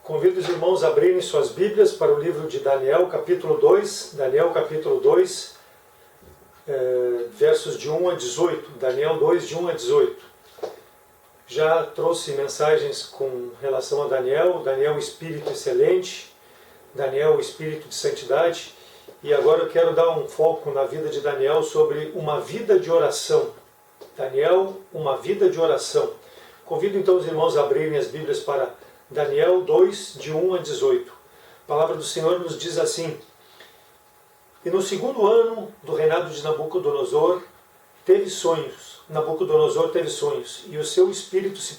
Convido os irmãos a abrirem suas Bíblias para o livro de Daniel, capítulo 2. Daniel, capítulo 2, versos de 1 a 18. Daniel 2, de 1 a 18. Já trouxe mensagens com relação a Daniel. Daniel, espírito excelente. Daniel, espírito de santidade. E agora eu quero dar um foco na vida de Daniel sobre uma vida de oração. Daniel, uma vida de oração. Convido então os irmãos a abrirem as Bíblias para Daniel 2, de 1 a 18. A palavra do Senhor nos diz assim: E no segundo ano do reinado de Nabucodonosor, Nabucodonosor teve sonhos, e o seu espírito se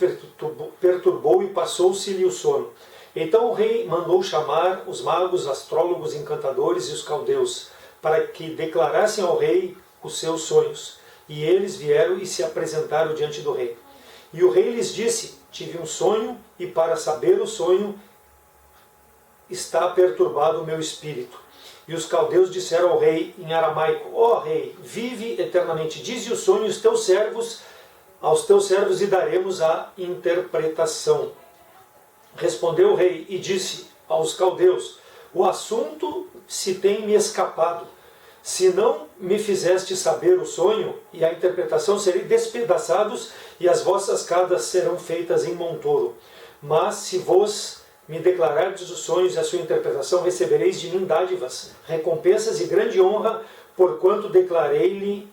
perturbou e passou-se-lhe o sono. Então o rei mandou chamar os magos, astrólogos, encantadores e os caldeus, para que declarassem ao rei os seus sonhos. E eles vieram e se apresentaram diante do rei. E o rei lhes disse: Tive um sonho, e para saber o sonho está perturbado o meu espírito. E os caldeus disseram ao rei em aramaico: Ó rei, vive eternamente, dize o sonho aos teus servos e daremos a interpretação. Respondeu o rei e disse aos caldeus: O assunto se tem me escapado. Se não me fizeste saber o sonho e a interpretação, serei despedaçados e as vossas casas serão feitas em monturo. Mas se vos me declarardes os sonhos e a sua interpretação, recebereis de mim dádivas, recompensas e grande honra, porquanto declarai-me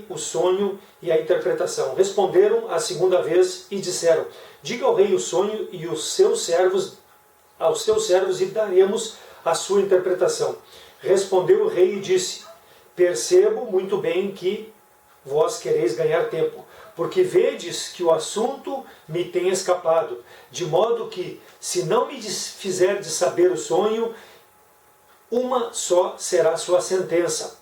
o sonho e a interpretação. Responderam a segunda vez e disseram: Diga ao rei o sonho e aos seus servos e daremos a sua interpretação. Respondeu o rei e disse: Percebo muito bem que vós quereis ganhar tempo, porque vedes que o assunto me tem escapado, de modo que, se não me fizerdes saber o sonho, uma só será a sua sentença.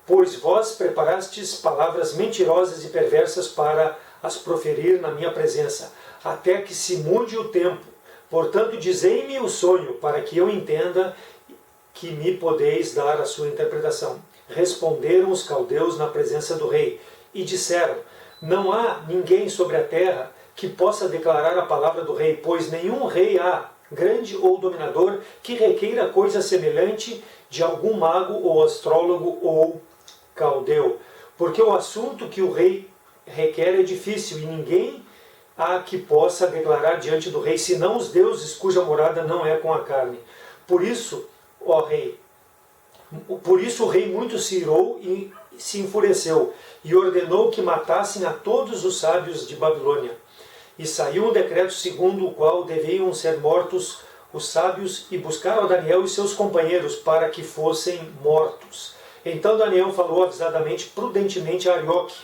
Pois vós preparastes palavras mentirosas e perversas para as proferir na minha presença, até que se mude o tempo. Portanto, dizei-me o sonho, para que eu entenda que me podeis dar a sua interpretação. Responderam os caldeus na presença do rei e disseram: Não há ninguém sobre a terra que possa declarar a palavra do rei, pois nenhum rei há, grande ou dominador, que requeira coisa semelhante de algum mago ou astrólogo ou caldeu. Porque o assunto que o rei requer é difícil, e ninguém há que possa declarar diante do rei, senão os deuses cuja morada não é com a carne. Por isso o rei muito se irou e se enfureceu, e ordenou que matassem a todos os sábios de Babilônia. E saiu um decreto segundo o qual deviam ser mortos os sábios, e buscaram a Daniel e seus companheiros para que fossem mortos. Então Daniel falou avisadamente, prudentemente a Arioque,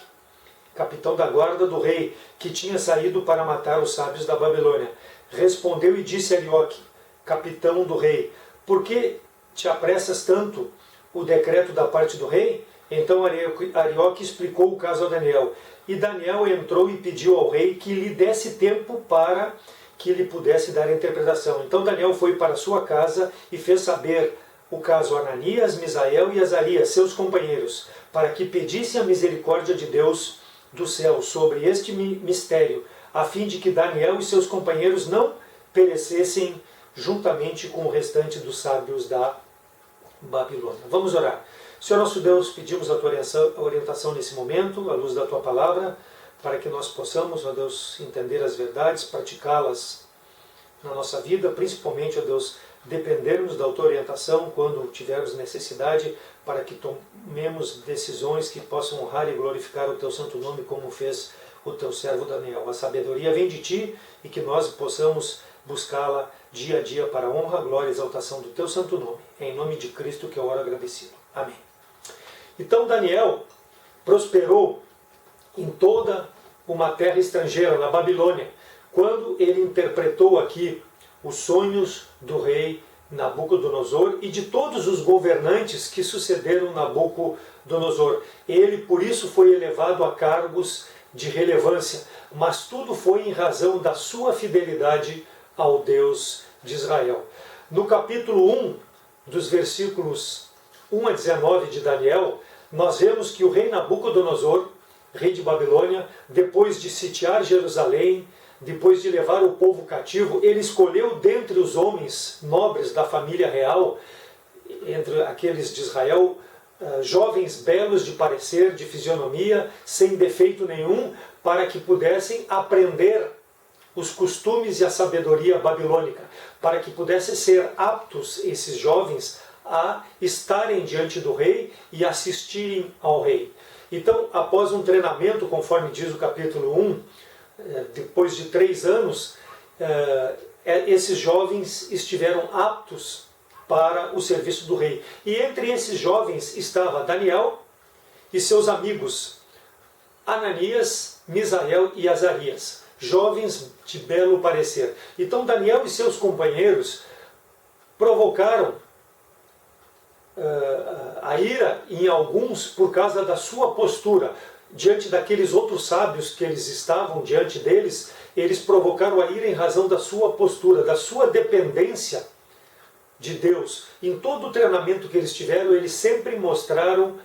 capitão da guarda do rei, que tinha saído para matar os sábios da Babilônia. Respondeu e disse a Arioque, capitão do rei: Por que te apressas tanto o decreto da parte do rei? Então Arioque explicou o caso a Daniel. E Daniel entrou e pediu ao rei que lhe desse tempo para que lhe pudesse dar a interpretação. Então Daniel foi para sua casa e fez saber o caso a Ananias, Misael e Azarias, seus companheiros, para que pedissem a misericórdia de Deus do céu sobre este mistério, a fim de que Daniel e seus companheiros não perecessem juntamente com o restante dos sábios da Babilônia. Vamos orar. Senhor nosso Deus, pedimos a tua orientação nesse momento, à luz da tua palavra, para que nós possamos, ó Deus, entender as verdades, praticá-las na nossa vida, principalmente, ó Deus, dependermos da tua orientação quando tivermos necessidade, para que tomemos decisões que possam honrar e glorificar o teu santo nome, como fez o teu servo Daniel. A sabedoria vem de ti e que nós possamos buscá-la dia a dia para a honra, glória e exaltação do teu santo nome. É em nome de Cristo que eu oro agradecido. Amém. Então Daniel prosperou em toda uma terra estrangeira, na Babilônia, quando ele interpretou aqui os sonhos do rei Nabucodonosor e de todos os governantes que sucederam Nabucodonosor. Ele, por isso, foi elevado a cargos de relevância, mas tudo foi em razão da sua fidelidade ao Deus de Israel. No capítulo 1, dos versículos 1 a 19 de Daniel, nós vemos que o rei Nabucodonosor, rei de Babilônia, depois de sitiar Jerusalém, depois de levar o povo cativo, ele escolheu dentre os homens nobres da família real, entre aqueles de Israel, jovens belos de parecer, de fisionomia, sem defeito nenhum, para que pudessem aprender os costumes e a sabedoria babilônica, para que pudessem ser aptos, esses jovens, a estarem diante do rei e assistirem ao rei. Então, após um treinamento, conforme diz o capítulo 1, depois de 3 anos, esses jovens estiveram aptos para o serviço do rei. E entre esses jovens estava Daniel e seus amigos Ananias, Misael e Azarias, jovens de belo parecer. Então Daniel e seus companheiros provocaram a ira em alguns por causa da sua postura. Diante daqueles outros sábios que eles estavam diante deles, eles provocaram a ira em razão da sua postura, da sua dependência de Deus. Em todo o treinamento que eles tiveram, eles sempre mostraram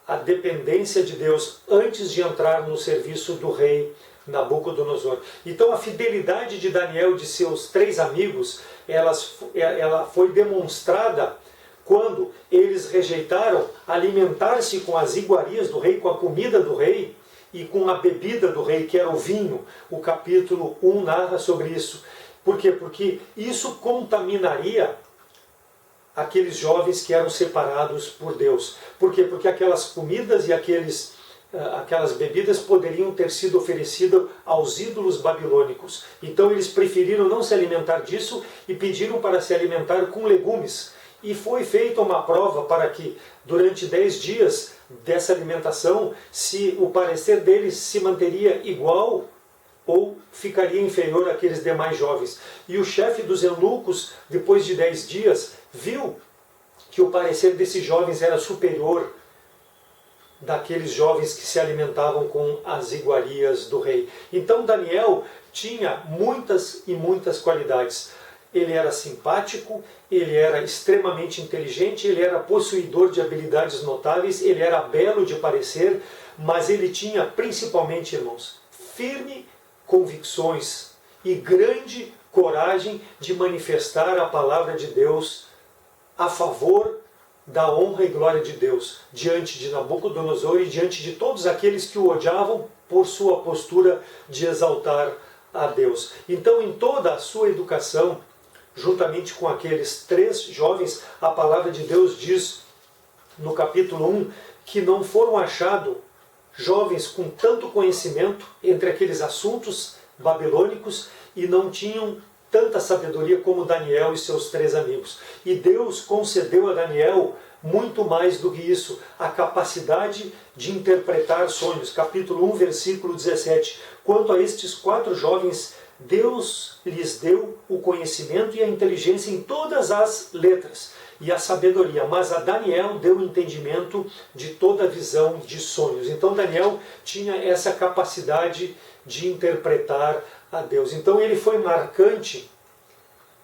a dependência de Deus antes de entrar no serviço do rei Nabucodonosor. Então a fidelidade de Daniel e de seus 3 amigos, ela foi demonstrada quando eles rejeitaram alimentar-se com as iguarias do rei, com a comida do rei e com a bebida do rei, que era o vinho. O capítulo 1 narra sobre isso. Por quê? Porque isso contaminaria aqueles jovens que eram separados por Deus. Por quê? Porque aquelas comidas e aquelas bebidas poderiam ter sido oferecidas aos ídolos babilônicos. Então eles preferiram não se alimentar disso e pediram para se alimentar com legumes. E foi feita uma prova para que, durante 10 dias dessa alimentação, se o parecer deles se manteria igual ou ficaria inferior àqueles demais jovens. E o chefe dos eunucos, depois de 10 dias, viu que o parecer desses jovens era superior daqueles jovens que se alimentavam com as iguarias do rei. Então Daniel tinha muitas e muitas qualidades. Ele era simpático, ele era extremamente inteligente, ele era possuidor de habilidades notáveis, ele era belo de parecer, mas ele tinha principalmente, irmãos, firme convicções e grande coragem de manifestar a palavra de Deus a favor da honra e glória de Deus, diante de Nabucodonosor e diante de todos aqueles que o odiavam por sua postura de exaltar a Deus. Então, em toda a sua educação, juntamente com aqueles 3 jovens, a palavra de Deus diz no capítulo 1 que não foram achados jovens com tanto conhecimento entre aqueles assuntos babilônicos e não tinham tanta sabedoria como Daniel e seus 3 amigos. E Deus concedeu a Daniel muito mais do que isso, a capacidade de interpretar sonhos. Capítulo 1, versículo 17. Quanto a estes 4 jovens, Deus lhes deu o conhecimento e a inteligência em todas as letras e a sabedoria, mas a Daniel deu o entendimento de toda a visão de sonhos. Então Daniel tinha essa capacidade de interpretar a Deus. Então ele foi marcante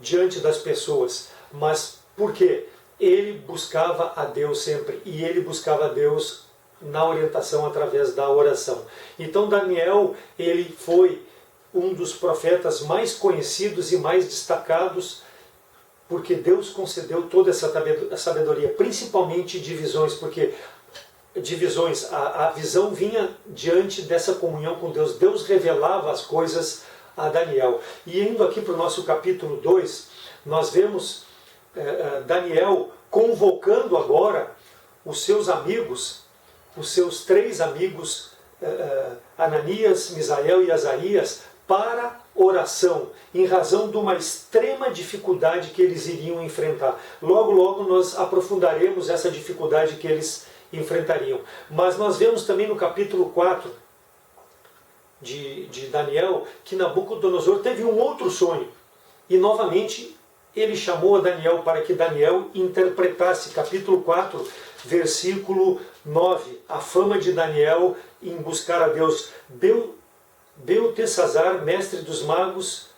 diante das pessoas. Mas por quê? Ele buscava a Deus sempre, e ele buscava a Deus na orientação através da oração. Então Daniel, ele foi um dos profetas mais conhecidos e mais destacados, porque Deus concedeu toda essa sabedoria, principalmente de visões, porque a visão vinha diante dessa comunhão com Deus. Deus revelava as coisas a Daniel. E indo aqui para o nosso capítulo 2, nós vemos Daniel convocando agora os seus amigos, os seus 3 amigos, Ananias, Misael e Azarias, para oração, em razão de uma extrema dificuldade que eles iriam enfrentar. Logo, logo nós aprofundaremos essa dificuldade que eles enfrentariam. Mas nós vemos também no capítulo 4 de Daniel que Nabucodonosor teve um outro sonho. E novamente ele chamou a Daniel para que Daniel interpretasse. Capítulo 4, versículo 9. A fama de Daniel em buscar a Deus. Beltesazar, mestre dos magos,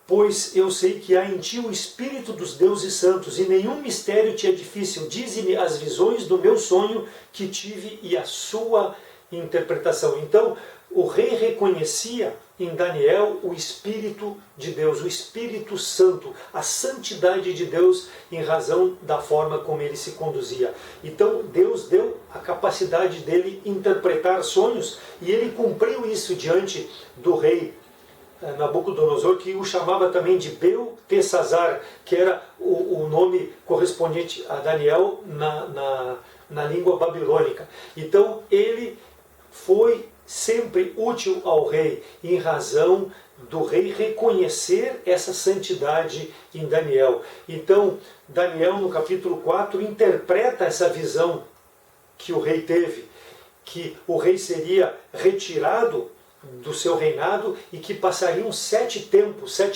pois eu sei que há em ti o Espírito dos deuses santos, e nenhum mistério te é difícil. Dize-me as visões do meu sonho que tive e a sua interpretação. Então, o rei reconhecia em Daniel o Espírito de Deus, o Espírito Santo, a santidade de Deus em razão da forma como ele se conduzia. Então Deus deu a capacidade dele interpretar sonhos e ele cumpriu isso diante do rei Nabucodonosor, que o chamava também de Beltesazar, que era o nome correspondente a Daniel na língua babilônica. Então ele foi sempre útil ao rei, em razão do rei reconhecer essa santidade em Daniel. Então, Daniel, no capítulo 4, interpreta essa visão que o rei teve, que o rei seria retirado do seu reinado e que passariam 7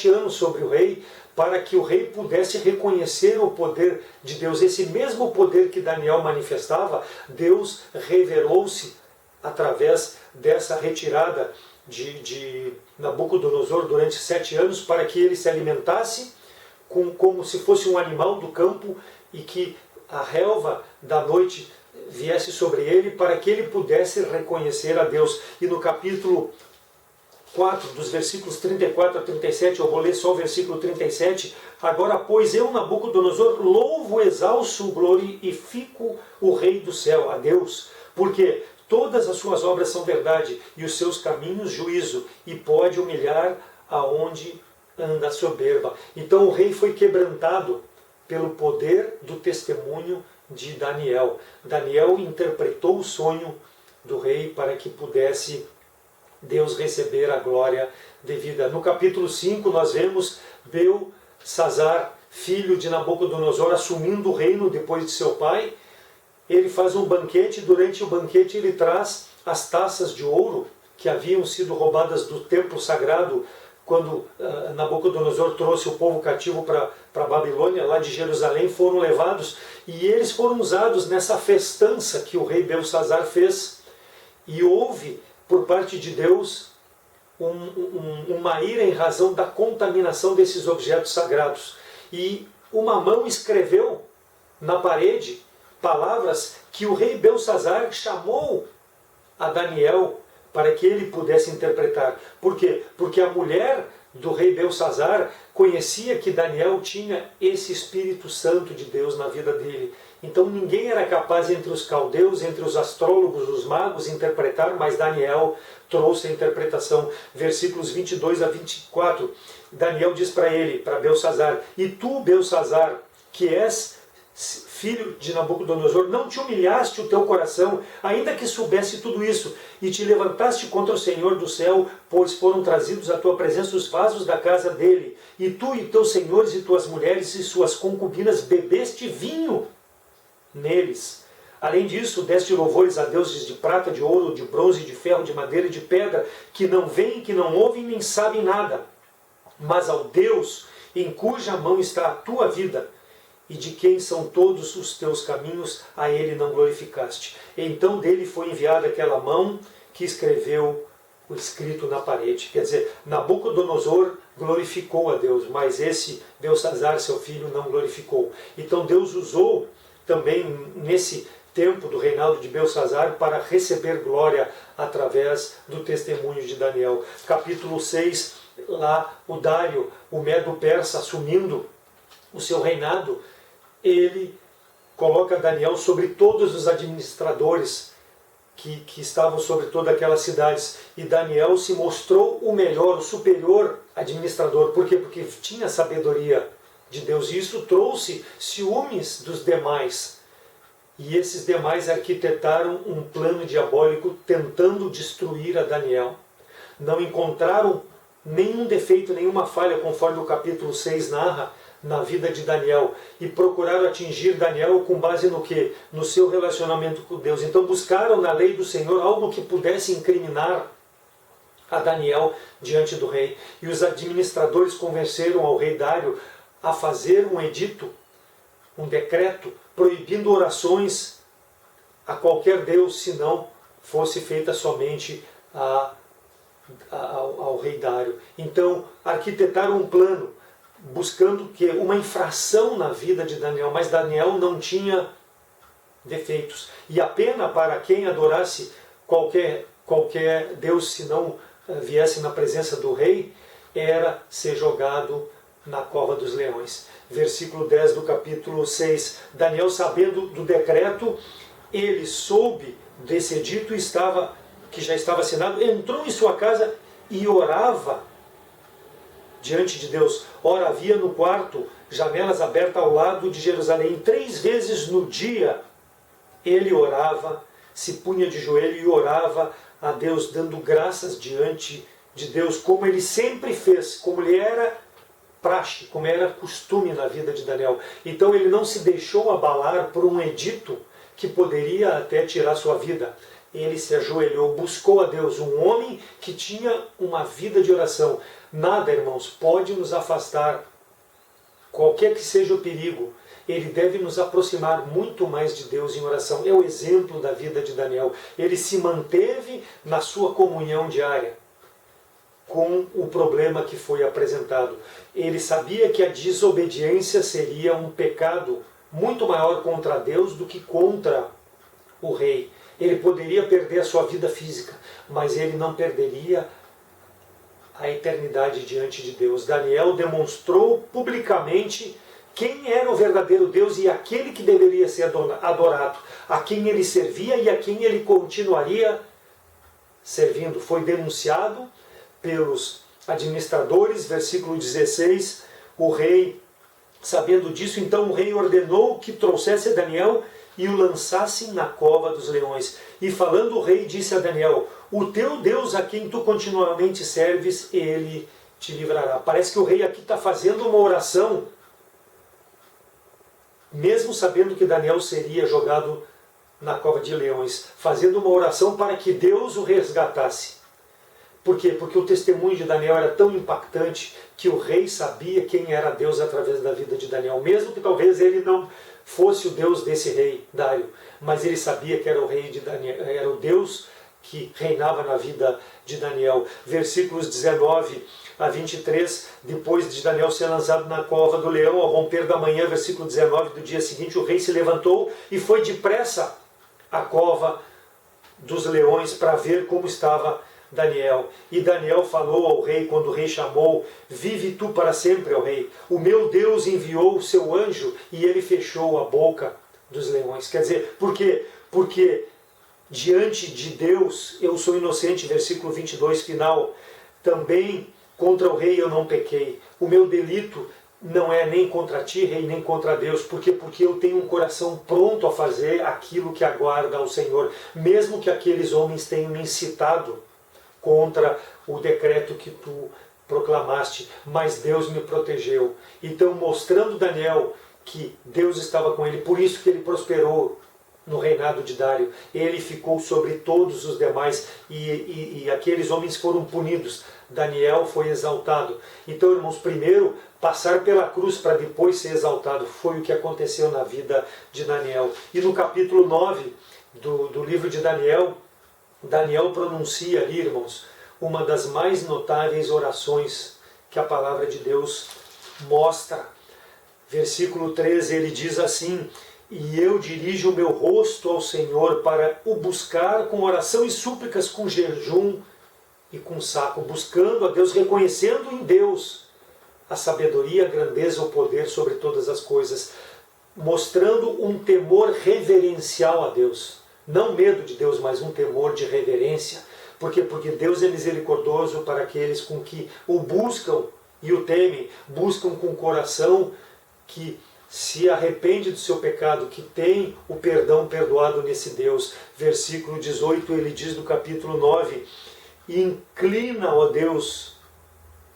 anos sobre o rei, para que o rei pudesse reconhecer o poder de Deus. Esse mesmo poder que Daniel manifestava, Deus revelou-se através dessa retirada de Nabucodonosor durante 7 anos, para que ele se alimentasse como se fosse um animal do campo e que a relva da noite viesse sobre ele, para que ele pudesse reconhecer a Deus. E no capítulo 4, dos versículos 34 a 37, eu vou ler só o versículo 37. Agora, pois eu, Nabucodonosor, louvo, exalço, glorifico o Rei do céu, a Deus, porque todas as suas obras são verdade, e os seus caminhos juízo, e pode humilhar aonde anda a soberba. Então o rei foi quebrantado pelo poder do testemunho de Daniel. Daniel interpretou o sonho do rei para que pudesse Deus receber a glória devida. No capítulo 5 nós vemos Beltesazar, filho de Nabucodonosor, assumindo o reino depois de seu pai. Ele faz um banquete, e durante o banquete ele traz as taças de ouro que haviam sido roubadas do templo sagrado quando Nabucodonosor trouxe o povo cativo para a Babilônia, lá de Jerusalém, foram levados e eles foram usados nessa festança que o rei Beltesazar fez. E houve, por parte de Deus, uma ira em razão da contaminação desses objetos sagrados. E uma mão escreveu na parede palavras que o rei Beltesazar chamou a Daniel para que ele pudesse interpretar. Por quê? Porque a mulher do rei Beltesazar conhecia que Daniel tinha esse Espírito Santo de Deus na vida dele. Então ninguém era capaz entre os caldeus, entre os astrólogos, os magos, interpretar, mas Daniel trouxe a interpretação. Versículos 22 a 24, Daniel diz para ele, para Beltesazar: e tu, Beltesazar, que és filho de Nabucodonosor, não te humilhaste o teu coração, ainda que soubesse tudo isso, e te levantaste contra o Senhor do céu, pois foram trazidos à tua presença os vasos da casa dele, e tu e teus senhores e tuas mulheres e suas concubinas bebeste vinho neles. Além disso, deste louvores a deuses de prata, de ouro, de bronze, de ferro, de madeira e de pedra, que não veem, que não ouvem, nem sabem nada. Mas ao Deus em cuja mão está a tua vida, e de quem são todos os teus caminhos, a ele não glorificaste. Então dele foi enviada aquela mão que escreveu o escrito na parede. Quer dizer, Nabucodonosor glorificou a Deus, mas esse Beltesazar, seu filho, não glorificou. Então Deus usou também nesse tempo do reinado de Beltesazar para receber glória através do testemunho de Daniel. Capítulo 6, lá o Dário, o Medo-Persa, assumindo o seu reinado, ele coloca Daniel sobre todos os administradores que estavam sobre todas aquelas cidades. E Daniel se mostrou o melhor, o superior administrador. Por quê? Porque tinha sabedoria de Deus. E isso trouxe ciúmes dos demais. E esses demais arquitetaram um plano diabólico tentando destruir a Daniel. Não encontraram nenhum defeito, nenhuma falha, conforme o capítulo 6 narra, na vida de Daniel, e procuraram atingir Daniel com base no quê? No seu relacionamento com Deus. Então buscaram na lei do Senhor algo que pudesse incriminar a Daniel diante do rei. E os administradores convenceram ao rei Dário a fazer um edito, um decreto, proibindo orações a qualquer Deus, se não fosse feita somente ao rei Dário. Então arquitetaram um plano, buscando que uma infração na vida de Daniel, mas Daniel não tinha defeitos. E a pena para quem adorasse qualquer Deus, se não viesse na presença do rei, era ser jogado na cova dos leões. Versículo 10 do capítulo 6. Daniel, sabendo do decreto, ele soube desse edito que já estava assinado, entrou em sua casa e orava diante de Deus. Ora, havia no quarto janelas abertas ao lado de Jerusalém. 3 vezes no dia ele orava, se punha de joelho e orava a Deus, dando graças diante de Deus, como ele sempre fez, como lhe era praxe, como era costume na vida de Daniel. Então ele não se deixou abalar por um edito que poderia até tirar sua vida. Ele se ajoelhou, buscou a Deus, um homem que tinha uma vida de oração. Nada, irmãos, pode nos afastar, qualquer que seja o perigo. Ele deve nos aproximar muito mais de Deus em oração. É o exemplo da vida de Daniel. Ele se manteve na sua comunhão diária com o problema que foi apresentado. Ele sabia que a desobediência seria um pecado muito maior contra Deus do que contra o rei. Ele poderia perder a sua vida física, mas ele não perderia a eternidade diante de Deus. Daniel demonstrou publicamente quem era o verdadeiro Deus e aquele que deveria ser adorado, a quem ele servia e a quem ele continuaria servindo. Foi denunciado pelos administradores, versículo 16, o rei, sabendo disso, então o rei ordenou que trouxesse Daniel e o lançassem na cova dos leões. E falando o rei, disse a Daniel: o teu Deus a quem tu continuamente serves, ele te livrará. Parece que o rei aqui está fazendo uma oração, mesmo sabendo que Daniel seria jogado na cova de leões, fazendo uma oração para que Deus o resgatasse. Por quê? Porque o testemunho de Daniel era tão impactante que o rei sabia quem era Deus através da vida de Daniel, mesmo que talvez ele não fosse o Deus desse rei, Dário, mas ele sabia que era o rei de Daniel, era o Deus que reinava na vida de Daniel. Versículos 19 a 23, depois de Daniel ser lançado na cova do leão, ao romper da manhã, versículo 19 do dia seguinte, o rei se levantou e foi depressa à cova dos leões para ver como estava Daniel. E Daniel falou ao rei, quando o rei chamou: vive tu para sempre, ó rei. O meu Deus enviou o seu anjo e ele fechou a boca dos leões. Quer dizer, por quê? Porque diante de Deus eu sou inocente, versículo 22 final. Também contra o rei eu não pequei. O meu delito não é nem contra ti, rei, nem contra Deus. Por quê? Porque eu tenho um coração pronto a fazer aquilo que aguarda ao Senhor, mesmo que aqueles homens tenham me incitado contra o decreto que tu proclamaste, mas Deus me protegeu. Então, mostrando Daniel que Deus estava com ele, por isso que ele prosperou no reinado de Dário. Ele ficou sobre todos os demais e aqueles homens foram punidos. Daniel foi exaltado. Então, irmãos, primeiro passar pela cruz para depois ser exaltado foi o que aconteceu na vida de Daniel. E no capítulo 9 do livro de Daniel, Daniel pronuncia ali, irmãos, uma das mais notáveis orações que a palavra de Deus mostra. Versículo 13, ele diz assim: e eu dirijo o meu rosto ao Senhor para o buscar com oração e súplicas, com jejum e com saco, buscando a Deus, reconhecendo em Deus a sabedoria, a grandeza, o poder sobre todas as coisas, mostrando um temor reverencial a Deus. Não medo de Deus, mas um temor de reverência. Por quê? Porque Deus é misericordioso para aqueles com que o buscam e o temem, buscam com o coração que se arrepende do seu pecado, que tem o perdão perdoado nesse Deus. Versículo 18, ele diz do capítulo 9: inclina, ó Deus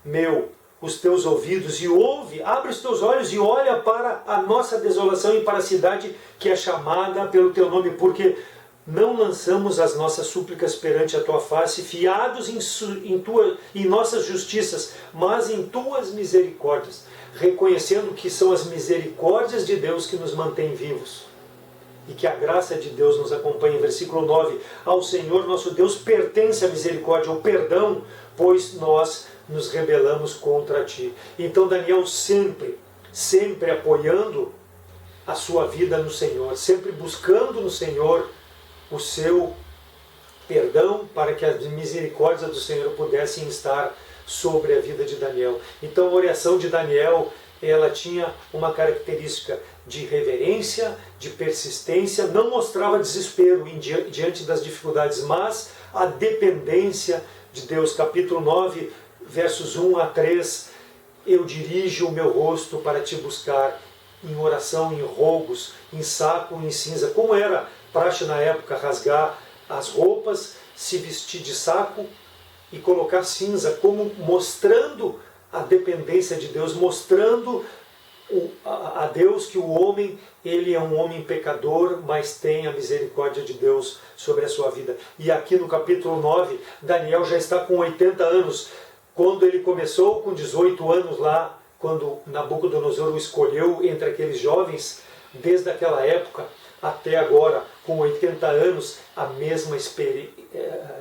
meu, os teus ouvidos e ouve, abre os teus olhos e olha para a nossa desolação e para a cidade que é chamada pelo teu nome, porque não lançamos as nossas súplicas perante a tua face, fiados em nossas justiças, mas em tuas misericórdias, reconhecendo que são as misericórdias de Deus que nos mantêm vivos e que a graça de Deus nos acompanha. Versículo 9, ao Senhor nosso Deus pertence a misericórdia, o perdão, pois nós nos rebelamos contra ti. Então Daniel sempre apoiando a sua vida no Senhor, sempre buscando no Senhor o seu perdão, para que as misericórdias do Senhor pudessem estar sobre a vida de Daniel. Então a oração de Daniel, ela tinha uma característica de reverência, de persistência, não mostrava desespero diante das dificuldades, mas a dependência de Deus. Capítulo 9, versos 1 a 3, eu dirijo o meu rosto para te buscar, em oração, em rogos, em saco, em cinza. Como era praxe na época rasgar as roupas, se vestir de saco e colocar cinza, como mostrando a dependência de Deus, mostrando a Deus que o homem, ele é um homem pecador, mas tem a misericórdia de Deus sobre a sua vida. E aqui no capítulo 9, Daniel já está com 80 anos. Quando ele começou com 18 anos lá, quando Nabucodonosor o escolheu entre aqueles jovens, desde aquela época até agora, com 80 anos, a mesma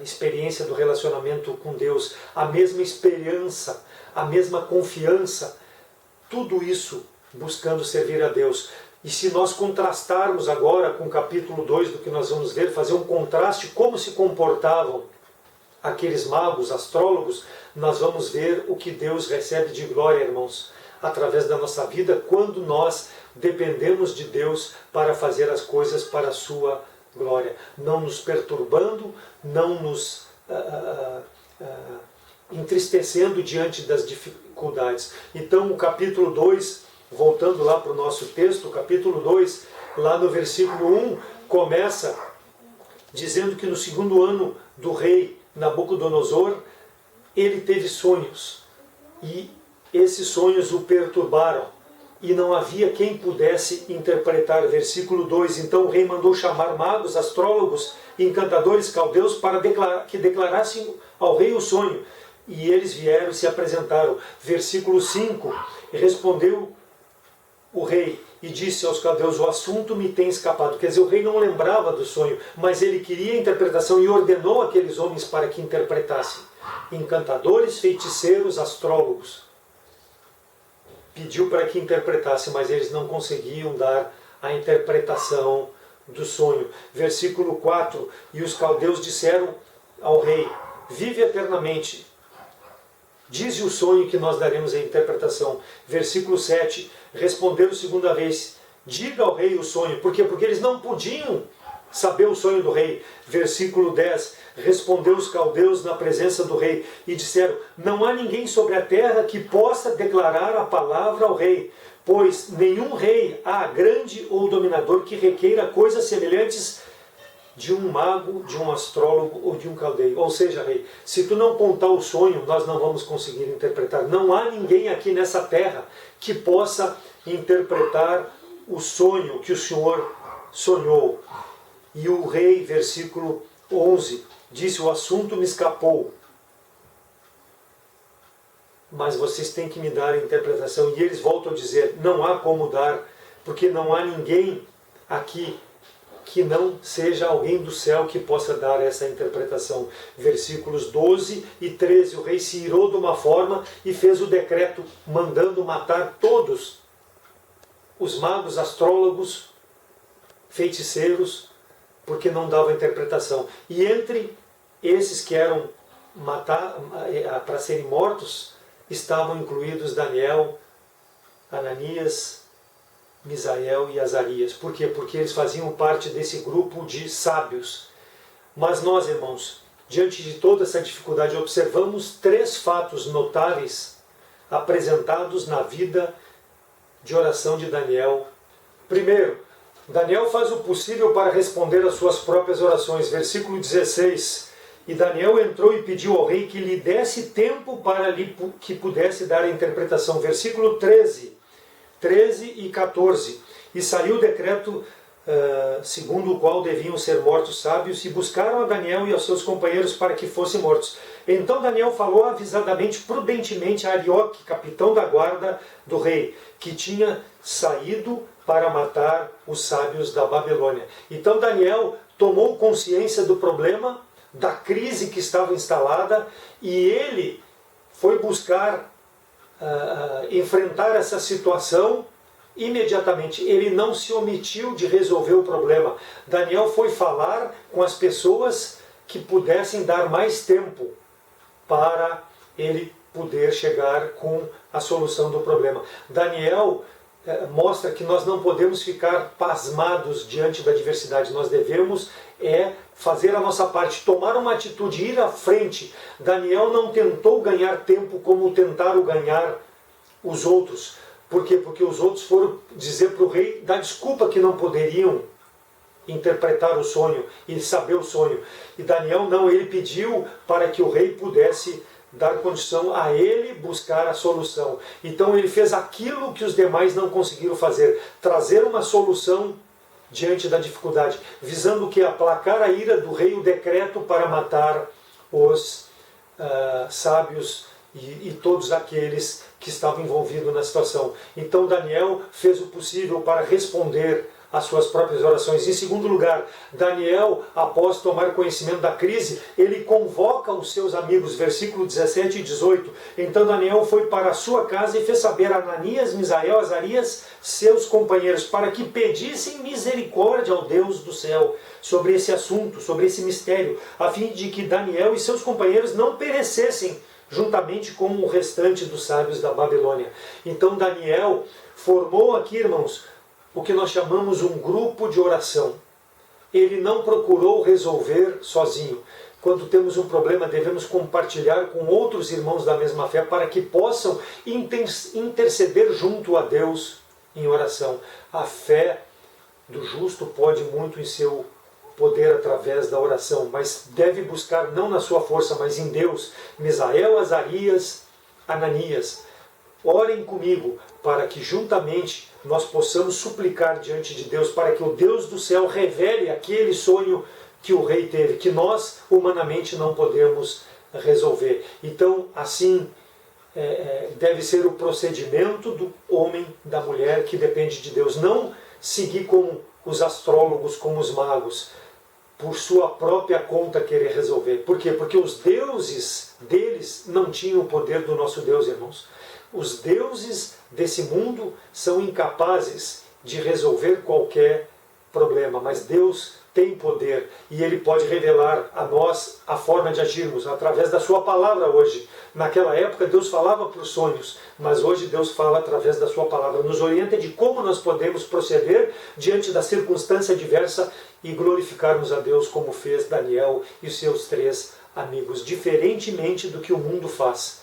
experiência do relacionamento com Deus, a mesma esperança, a mesma confiança, tudo isso buscando servir a Deus. E se nós contrastarmos agora com o capítulo 2 do que nós vamos ver, fazer um contraste como se comportavam aqueles magos, astrólogos, nós vamos ver o que Deus recebe de glória, irmãos, através da nossa vida, quando nós dependemos de Deus para fazer as coisas para a sua glória, não nos perturbando, não nos entristecendo diante das dificuldades. Então o capítulo 2, voltando lá para o nosso texto, o capítulo 2, lá no versículo 1, começa dizendo que no segundo ano do rei Nabucodonosor, ele teve sonhos, e esses sonhos o perturbaram, e não havia quem pudesse interpretar. Versículo 2, então o rei mandou chamar magos, astrólogos e encantadores caldeus para que declarassem ao rei o sonho, e eles vieram e se apresentaram. Versículo 5, respondeu o rei e disse aos caldeus, o assunto me tem escapado. Quer dizer, o rei não lembrava do sonho, mas ele queria a interpretação e ordenou aqueles homens para que interpretassem. Encantadores, feiticeiros, astrólogos. Pediu para que interpretassem, mas eles não conseguiam dar a interpretação do sonho. Versículo 4, e os caldeus disseram ao rei, vive eternamente, dize o sonho que nós daremos a interpretação. Versículo 7, responderam segunda vez, diga ao rei o sonho. Por quê? Porque eles não podiam saber o sonho do rei. Versículo 10, respondeu os caldeus na presença do rei e disseram, não há ninguém sobre a terra que possa declarar a palavra ao rei, pois nenhum rei há, grande ou dominador, que requeira coisas semelhantes de um mago, de um astrólogo ou de um caldeu. Ou seja, rei, se tu não contar o sonho, nós não vamos conseguir interpretar. Não há ninguém aqui nessa terra que possa interpretar o sonho que o Senhor sonhou. E o rei, versículo 11, disse, o assunto me escapou, mas vocês têm que me dar a interpretação. E eles voltam a dizer, não há como dar, porque não há ninguém aqui que não seja alguém do céu que possa dar essa interpretação. Versículos 12 e 13, o rei se irou de uma forma e fez o decreto mandando matar todos os magos, astrólogos, feiticeiros, porque não davam interpretação. E entre esses que eram para serem mortos, estavam incluídos Daniel, Ananias, Misael e Azarias. Por quê? Porque eles faziam parte desse grupo de sábios. Mas nós, irmãos, diante de toda essa dificuldade, observamos 3 fatos notáveis apresentados na vida de oração de Daniel. Primeiro, Daniel faz o possível para responder às suas próprias orações. Versículo 16. E Daniel entrou e pediu ao rei que lhe desse tempo para que pudesse dar a interpretação. Versículo 13 e 14. E saiu o decreto segundo o qual deviam ser mortos sábios, e buscaram a Daniel e aos seus companheiros para que fossem mortos. Então Daniel falou avisadamente, prudentemente, a Arioque, capitão da guarda do rei, que tinha saído para matar os sábios da Babilônia. Então Daniel tomou consciência do problema, da crise que estava instalada, e ele foi buscar enfrentar essa situação imediatamente. Ele não se omitiu de resolver o problema. Daniel foi falar com as pessoas que pudessem dar mais tempo para ele poder chegar com a solução do problema. Daniel mostra que nós não podemos ficar pasmados diante da adversidade, nós devemos fazer a nossa parte, tomar uma atitude, ir à frente. Daniel não tentou ganhar tempo como tentaram ganhar os outros. Por quê? Porque os outros foram dizer para o rei dar desculpa que não poderiam interpretar o sonho e saber o sonho. E Daniel não, ele pediu para que o rei pudesse dar condição a ele buscar a solução. Então ele fez aquilo que os demais não conseguiram fazer, trazer uma solução diante da dificuldade, visando que aplacar a ira do rei, o decreto para matar os sábios e todos aqueles que estavam envolvidos na situação. Então Daniel fez o possível para responder às suas próprias orações. Em segundo lugar, Daniel, após tomar conhecimento da crise, ele convoca os seus amigos, versículo 17 e 18. Então Daniel foi para a sua casa e fez saber a Ananias, Misael, Azarias, seus companheiros, para que pedissem misericórdia ao Deus do céu sobre esse assunto, sobre esse mistério, a fim de que Daniel e seus companheiros não perecessem juntamente com o restante dos sábios da Babilônia. Então Daniel formou aqui, irmãos, o que nós chamamos um grupo de oração. Ele não procurou resolver sozinho. Quando temos um problema, devemos compartilhar com outros irmãos da mesma fé para que possam interceder junto a Deus em oração. A fé do justo pode muito em seu poder através da oração, mas deve buscar não na sua força, mas em Deus. Misael, Azarias, Ananias, orem comigo para que juntamente nós possamos suplicar diante de Deus para que o Deus do céu revele aquele sonho que o rei teve, que nós humanamente não podemos resolver. Então, assim deve ser o procedimento do homem, da mulher que depende de Deus. Não seguir como os astrólogos, como os magos, por sua própria conta querer resolver. Por quê? Porque os deuses deles não tinham o poder do nosso Deus, irmãos. Os deuses desse mundo são incapazes de resolver qualquer problema, mas Deus tem poder e Ele pode revelar a nós a forma de agirmos através da sua palavra hoje. Naquela época Deus falava por sonhos, mas hoje Deus fala através da sua palavra. Nos orienta de como nós podemos proceder diante da circunstância adversa e glorificarmos a Deus como fez Daniel e seus 3 amigos, diferentemente do que o mundo faz.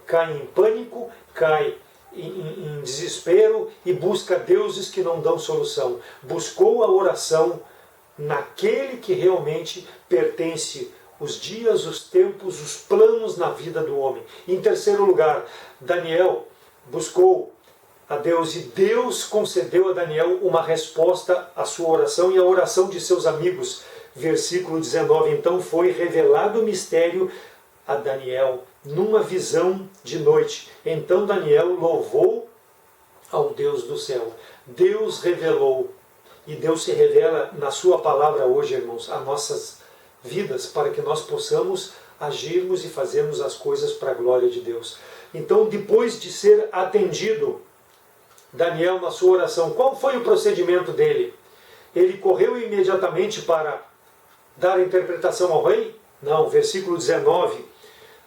Cai em pânico, cai em desespero e busca deuses que não dão solução. Buscou a oração naquele que realmente pertence os dias, os tempos, os planos na vida do homem. Em terceiro lugar, Daniel buscou a Deus e Deus concedeu a Daniel uma resposta à sua oração e à oração de seus amigos. Versículo 19, então foi revelado o mistério a Daniel numa visão de noite. Então Daniel louvou ao Deus do céu. Deus revelou, e Deus se revela na sua palavra hoje, irmãos, a nossas vidas, para que nós possamos agirmos e fazermos as coisas para a glória de Deus. Então, depois de ser atendido, Daniel na sua oração, qual foi o procedimento dele? Ele correu imediatamente para dar a interpretação ao rei? Não, versículo 19,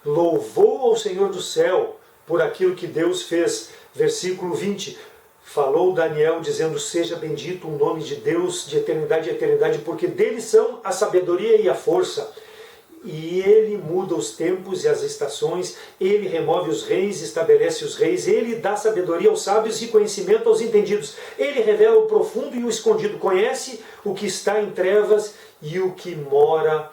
louvou ao Senhor do céu por aquilo que Deus fez. Versículo 20, falou Daniel dizendo, seja bendito o nome de Deus de eternidade a eternidade, porque dele são a sabedoria e a força. E ele muda os tempos e as estações, ele remove os reis, estabelece os reis, ele dá sabedoria aos sábios e conhecimento aos entendidos. Ele revela o profundo e o escondido, conhece o que está em trevas e o que mora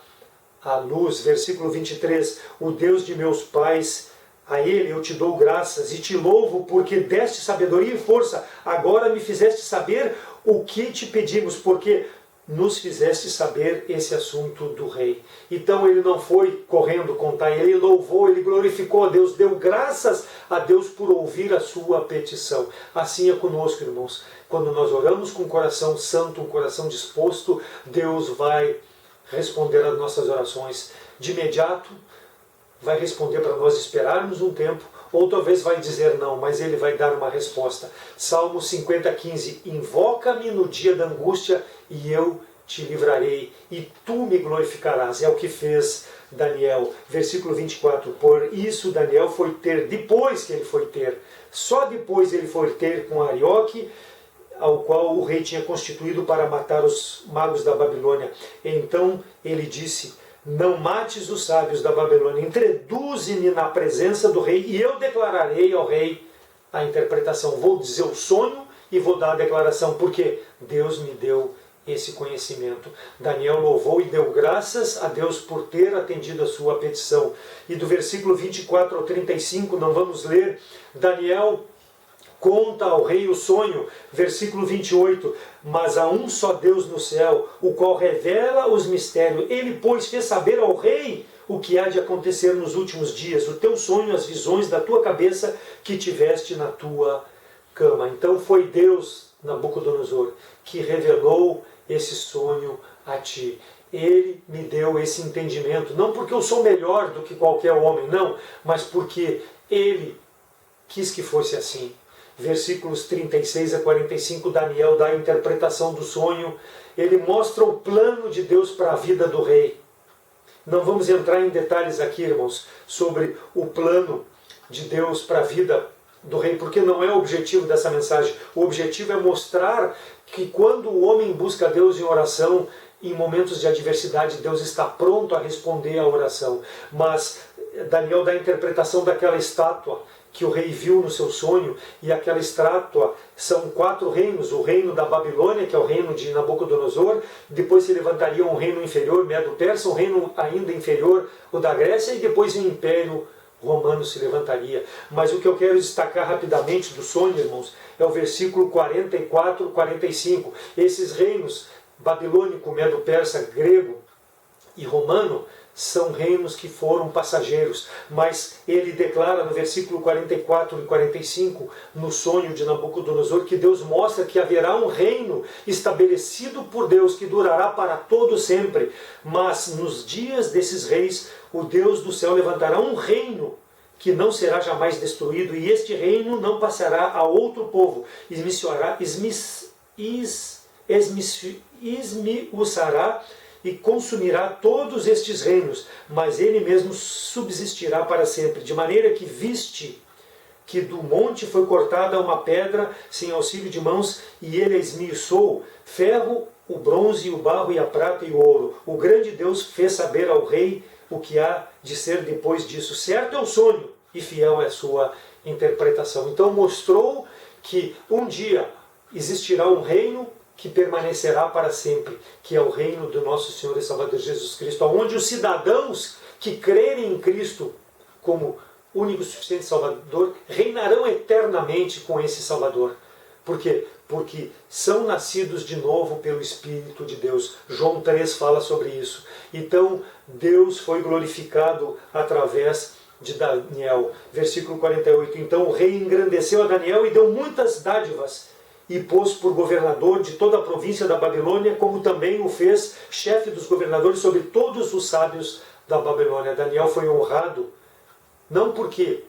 à luz. Versículo 23, o Deus de meus pais, a Ele eu te dou graças e te louvo, porque deste sabedoria e força, agora me fizeste saber o que te pedimos, porque nos fizeste saber esse assunto do rei. Então ele não foi correndo contar, ele louvou, ele glorificou a Deus, deu graças a Deus por ouvir a sua petição. Assim é conosco, irmãos. Quando nós oramos com um coração santo, um coração disposto, Deus vai responder às nossas orações de imediato, vai responder para nós esperarmos um tempo, ou talvez vai dizer não, mas ele vai dar uma resposta. Salmo 50:15, invoca-me no dia da angústia e eu te livrarei e tu me glorificarás. É o que fez Daniel. Versículo 24. Por isso Daniel foi ter, depois que ele foi ter, só depois ele foi ter com Arioque, ao qual o rei tinha constituído para matar os magos da Babilônia. Então ele disse: não mates os sábios da Babilônia, introduze-me na presença do rei e eu declararei ao rei a interpretação. Vou dizer o sonho e vou dar a declaração, porque Deus me deu esse conhecimento. Daniel louvou e deu graças a Deus por ter atendido a sua petição. E do versículo 24 ao 35, não vamos ler, Daniel conta ao rei o sonho, versículo 28, mas há um só Deus no céu, o qual revela os mistérios. Ele, pois, fez saber ao rei o que há de acontecer nos últimos dias, o teu sonho, as visões da tua cabeça que tiveste na tua cama. Então foi Deus, Nabucodonosor, que revelou esse sonho a ti. Ele me deu esse entendimento, não porque eu sou melhor do que qualquer homem, não, mas porque ele quis que fosse assim. Versículos 36 a 45, Daniel dá a interpretação do sonho, ele mostra o plano de Deus para a vida do rei. Não vamos entrar em detalhes aqui, irmãos, sobre o plano de Deus para a vida do rei, porque não é o objetivo dessa mensagem. O objetivo é mostrar que quando o homem busca Deus em oração, em momentos de adversidade, Deus está pronto a responder à oração. Mas Daniel dá a interpretação daquela estátua que o rei viu no seu sonho, e aquela estátua são 4 reinos: o reino da Babilônia, que é o reino de Nabucodonosor, depois se levantaria um reino inferior, Medo-Persa, um reino ainda inferior, o da Grécia, e depois o Império Romano se levantaria. Mas o que eu quero destacar rapidamente do sonho, irmãos, é o versículo 44 e 45. Esses reinos, babilônico, Medo-Persa, grego e romano, são reinos que foram passageiros, mas ele declara no versículo 44 e 45, no sonho de Nabucodonosor, que Deus mostra que haverá um reino estabelecido por Deus, que durará para todo sempre, mas nos dias desses reis, o Deus do céu levantará um reino que não será jamais destruído, e este reino não passará a outro povo, esmiuçará e consumirá todos estes reinos, mas ele mesmo subsistirá para sempre, de maneira que viste que do monte foi cortada uma pedra sem auxílio de mãos, e ele esmiuçou ferro, o bronze, o barro e a prata e o ouro. O grande Deus fez saber ao rei o que há de ser depois disso. Certo é o sonho e fiel é a sua interpretação. Então mostrou que um dia existirá um reino que permanecerá para sempre, que é o reino do nosso Senhor e Salvador Jesus Cristo, onde os cidadãos que crerem em Cristo como único e suficiente Salvador reinarão eternamente com esse Salvador. Por quê? Porque são nascidos de novo pelo Espírito de Deus. João 3 fala sobre isso. Então Deus foi glorificado através de Daniel. Versículo 48. Então o rei engrandeceu a Daniel e deu muitas dádivas, e pôs por governador de toda a província da Babilônia, como também o fez chefe dos governadores sobre todos os sábios da Babilônia. Daniel foi honrado, não porque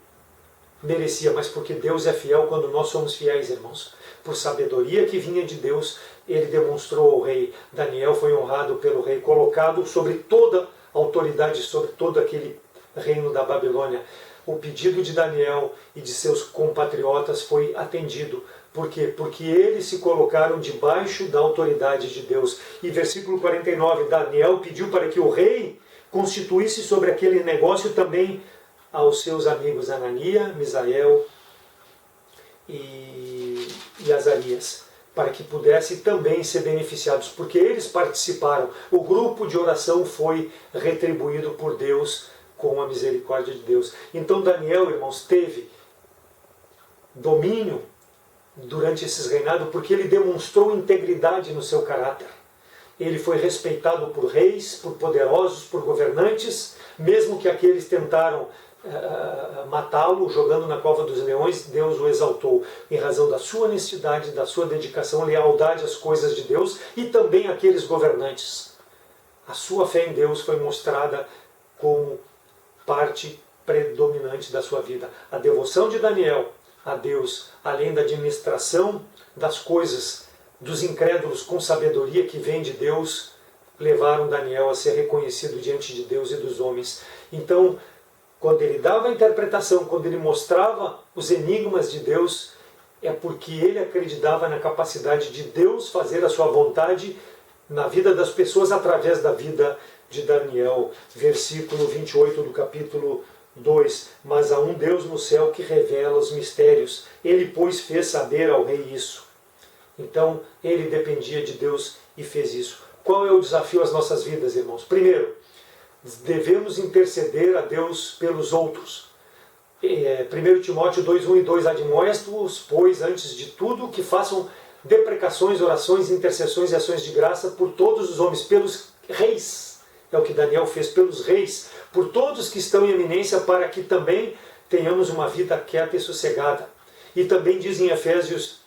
merecia, mas porque Deus é fiel quando nós somos fiéis, irmãos. Por sabedoria que vinha de Deus, ele demonstrou ao rei. Daniel foi honrado pelo rei, colocado sobre toda a autoridade, sobre todo aquele reino da Babilônia. O pedido de Daniel e de seus compatriotas foi atendido. Por quê? Porque eles se colocaram debaixo da autoridade de Deus. E versículo 49, Daniel pediu para que o rei constituísse sobre aquele negócio também aos seus amigos Anania, Misael e Azarias, para que pudessem também ser beneficiados, porque eles participaram. O grupo de oração foi retribuído por Deus com a misericórdia de Deus. Então Daniel, irmãos, teve domínio durante esses reinados, porque ele demonstrou integridade no seu caráter. Ele foi respeitado por reis, por poderosos, por governantes, mesmo que aqueles tentaram matá-lo, jogando na cova dos leões, Deus o exaltou, em razão da sua honestidade, da sua dedicação, lealdade às coisas de Deus, e também aqueles governantes. A sua fé em Deus foi mostrada como parte predominante da sua vida. A devoção de Daniel a Deus, além da administração das coisas dos incrédulos com sabedoria que vem de Deus levaram Daniel a ser reconhecido diante de Deus e dos homens. Então, quando ele dava a interpretação, quando ele mostrava os enigmas de Deus, é porque ele acreditava na capacidade de Deus fazer a sua vontade na vida das pessoas através da vida de Daniel. Versículo 28 do capítulo 2. Mas há um Deus no céu que revela os mistérios. Ele, pois, fez saber ao rei isso. Então, ele dependia de Deus e fez isso. Qual é o desafio às nossas vidas, irmãos? Primeiro, devemos interceder a Deus pelos outros. 1 Timóteo 2:1 e 2, admoesto-os, pois, antes de tudo, que façam deprecações, orações, intercessões e ações de graça por todos os homens, pelos reis. É o que Daniel fez, pelos reis, por todos que estão em eminência, para que também tenhamos uma vida quieta e sossegada. E também diz em Efésios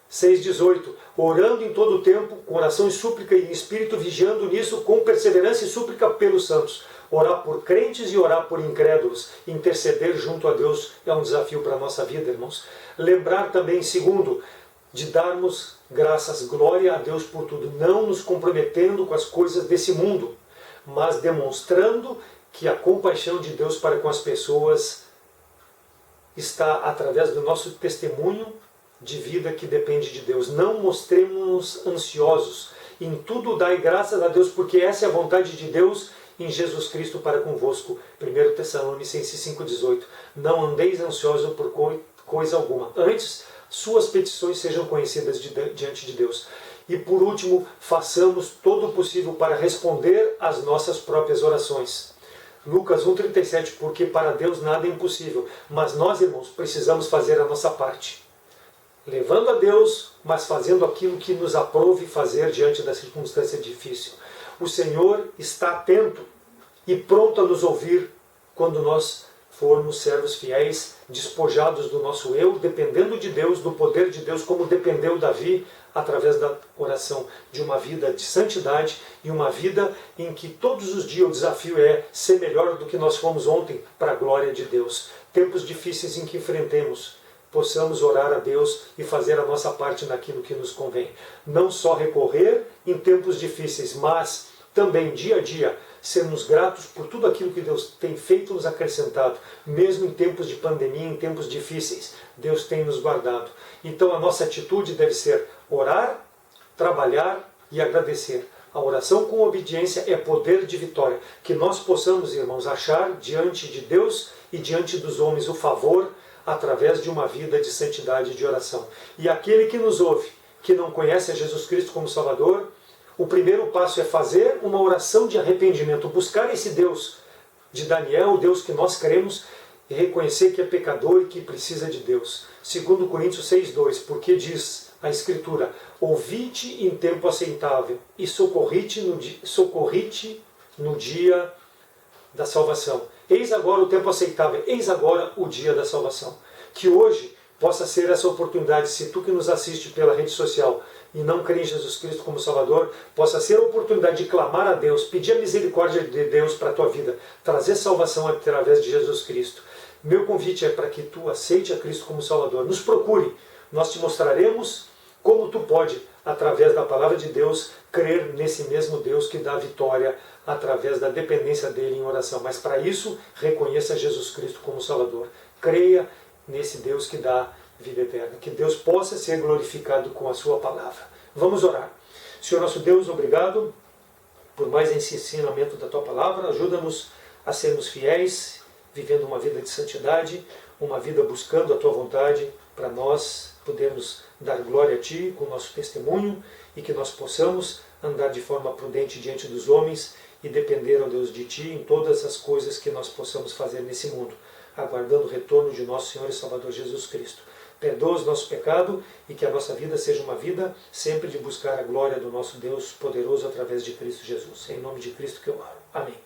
6,18, orando em todo o tempo, com oração e súplica e em espírito, vigiando nisso com perseverança e súplica pelos santos. Orar por crentes e orar por incrédulos. Interceder junto a Deus é um desafio para a nossa vida, irmãos. Lembrar também, segundo, de darmos graças, glória a Deus por tudo, não nos comprometendo com as coisas desse mundo, mas demonstrando que a compaixão de Deus para com as pessoas está através do nosso testemunho de vida que depende de Deus. Não mostremos ansiosos. Em tudo dai graças a Deus, porque essa é a vontade de Deus em Jesus Cristo para convosco. 1 Tessalonicenses 5,18. Não andeis ansiosos por coisa alguma. Antes, suas petições sejam conhecidas diante de Deus. E por último, façamos todo o possível para responder às nossas próprias orações. Lucas 1,37. Porque para Deus nada é impossível. Mas nós, irmãos, precisamos fazer a nossa parte. Levando a Deus, mas fazendo aquilo que nos aprouve fazer diante da circunstância difícil. O Senhor está atento e pronto a nos ouvir quando nós formos servos fiéis, despojados do nosso eu, dependendo de Deus, do poder de Deus, como dependeu Davi através da oração, de uma vida de santidade e uma vida em que todos os dias o desafio é ser melhor do que nós fomos ontem, para a glória de Deus. Tempos difíceis em que enfrentemos, possamos orar a Deus e fazer a nossa parte naquilo que nos convém. Não só recorrer em tempos difíceis, mas também dia a dia sermos gratos por tudo aquilo que Deus tem feito, nos acrescentado. Mesmo em tempos de pandemia, em tempos difíceis, Deus tem nos guardado. Então a nossa atitude deve ser orar, trabalhar e agradecer. A oração com obediência é poder de vitória. Que nós possamos, irmãos, achar diante de Deus e diante dos homens o favor através de uma vida de santidade e de oração. E aquele que nos ouve, que não conhece a Jesus Cristo como Salvador, o primeiro passo é fazer uma oração de arrependimento, buscar esse Deus de Daniel, o Deus que nós cremos, e reconhecer que é pecador e que precisa de Deus. 2 Coríntios 6,2, porque diz a Escritura, ouvi-te em tempo aceitável e socorri-te no dia da salvação. Eis agora o tempo aceitável, eis agora o dia da salvação. Que hoje possa ser essa oportunidade, se tu que nos assiste pela rede social e não crê em Jesus Cristo como Salvador, possa ser a oportunidade de clamar a Deus, pedir a misericórdia de Deus para a tua vida, trazer salvação através de Jesus Cristo. Meu convite é para que tu aceite a Cristo como Salvador. Nos procure, nós te mostraremos como tu pode, através da palavra de Deus, crer nesse mesmo Deus que dá vitória através da dependência dele em oração. Mas para isso, reconheça Jesus Cristo como Salvador. Creia nesse Deus que dá vida eterna. Que Deus possa ser glorificado com a sua palavra. Vamos orar. Senhor nosso Deus, obrigado por mais esse ensinamento da tua palavra. Ajuda-nos a sermos fiéis, vivendo uma vida de santidade, uma vida buscando a tua vontade, para nós podermos dar glória a ti com o nosso testemunho e que nós possamos andar de forma prudente diante dos homens e depender, ó Deus, de ti em todas as coisas que nós possamos fazer nesse mundo, aguardando o retorno de nosso Senhor e Salvador Jesus Cristo. Perdoa os nossos pecados e que a nossa vida seja uma vida sempre de buscar a glória do nosso Deus poderoso através de Cristo Jesus. Em nome de Cristo que eu oro. Amém.